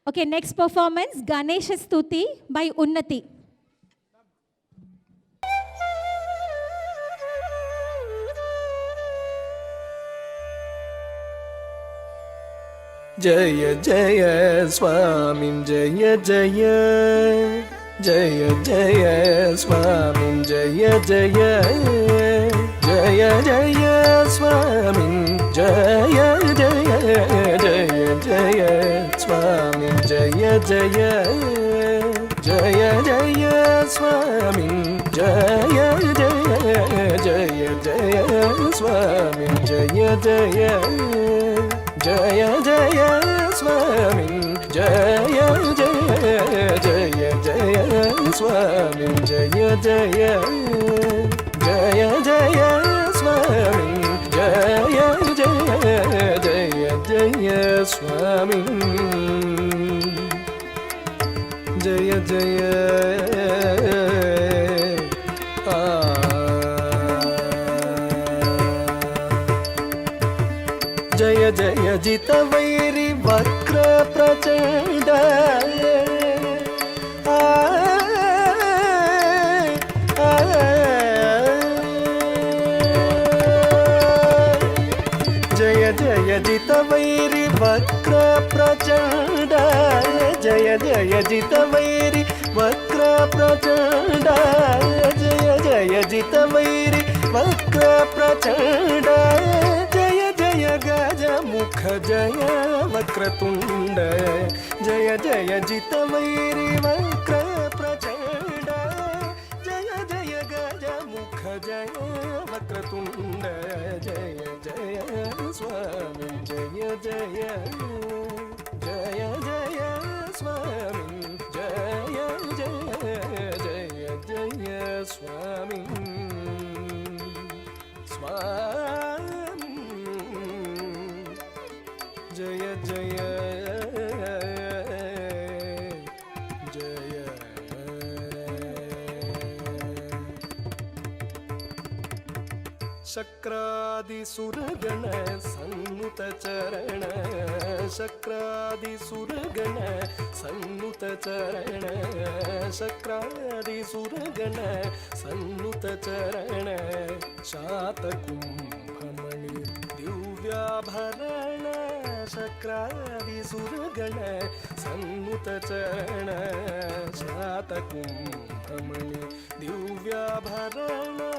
Okay, next performance, Ganesha Stuti by Unnati. Jaya Jaya Swami Jaya Jaya Jaya Jaya Swami Jaya Jaya Jaya Jaya Swami Jaya Jaya Jaya Jaya Swami Jaya Jaya Jaya Jaya Swami Jaya Jaya Jaya Jaya Swami Jaya Jaya Jaya Jaya Swami Jaya Jaya Jaya Jaya Swami Jaya Jaya Jaya Jaya Swami Jaya Jaya Jaya Jaya Swami Jaya Jaya Jaya Jaya Jita Vairi Vakra Prachanda Jaya Jaya Jita Vairi Vakra Prachanda Jaya Jaya Jita Vairi Vakra Prachanda Jaya Jaya Jita Vairi Vakra Prachanda Jaya Jaya Gaja Mukha Jaya Vakratunda Jaya Jaya Jita Vairi Vakra Prachanda Jaya Jaya Gaja Mukha Jaya Vakratunda Jaya Jaya Swami Jaya Jaya Jaya Jaya Swami Jaya Jaya Jaya Jaya Swami Swami Jaya Jaya Jaya Shakradi Suragana Sannuta Charana Shakradi Suragana Sannuta Charana Shakradi Suragana Sannuta Charana Shata Kumbhamani Divyabharana Shakradi Suragana Sannuta Charana Shata Kumbhamani Divyabharana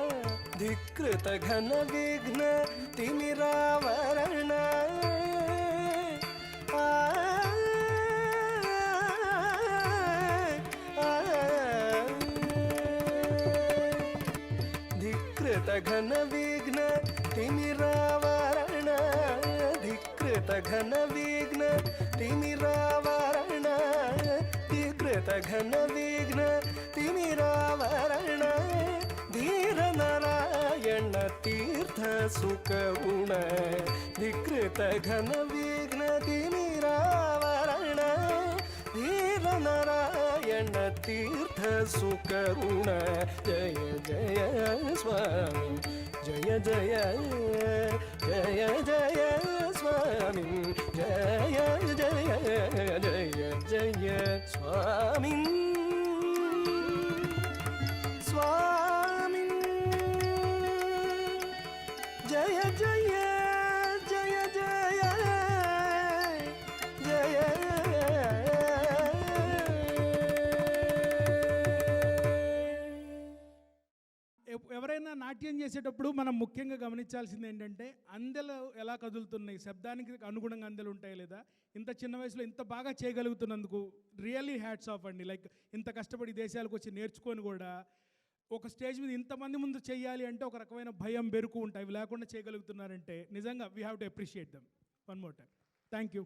Dhikrita Ghana Vigna Timiravarana Dhikrita Ghana Vigna Timiravarana Dhikrita Ghana Vigna Timiravarana Dhikrita Ghana Vigna Timiravarana Dhira Narayana Tirtha Sukavuna Dhikrita Ghana Vigna Timiravarana Dhira Narayana Tirtha Sukavuna Jaya Jaya Swami Jaya Jaya Jaya Jaya Swami Jaya Jaya Jaya Jaya Swami Swami Jaya Jaya Jaya Jaya Jaya ఎవరైనా నాట్యం చేసేటప్పుడు మనం ముఖ్యంగా గమనించాల్సింది ఏంటంటే అందెలు ఎలా కదులుతున్నాయి, శబ్దానికి అనుగుణంగా అందెలు ఉంటాయి లేదా, ఇంత చిన్న వయసులో ఇంత బాగా చేయగలుగుతున్నందుకు రియల్లీ హ్యాట్స్ ఆఫ్ అండి. లైక్ ఇంత కష్టపడి దేశాలకు వచ్చి నేర్చుకొని కూడా ఒక స్టేజ్ మీద ఇంతమంది ముందు చేయాలి అంటే ఒక రకమైన భయం బెరుకు ఉంటాయి. అవి లేకుండా చేయగలుగుతున్నారంటే నిజంగా we have to appreciate them. One more time thank you.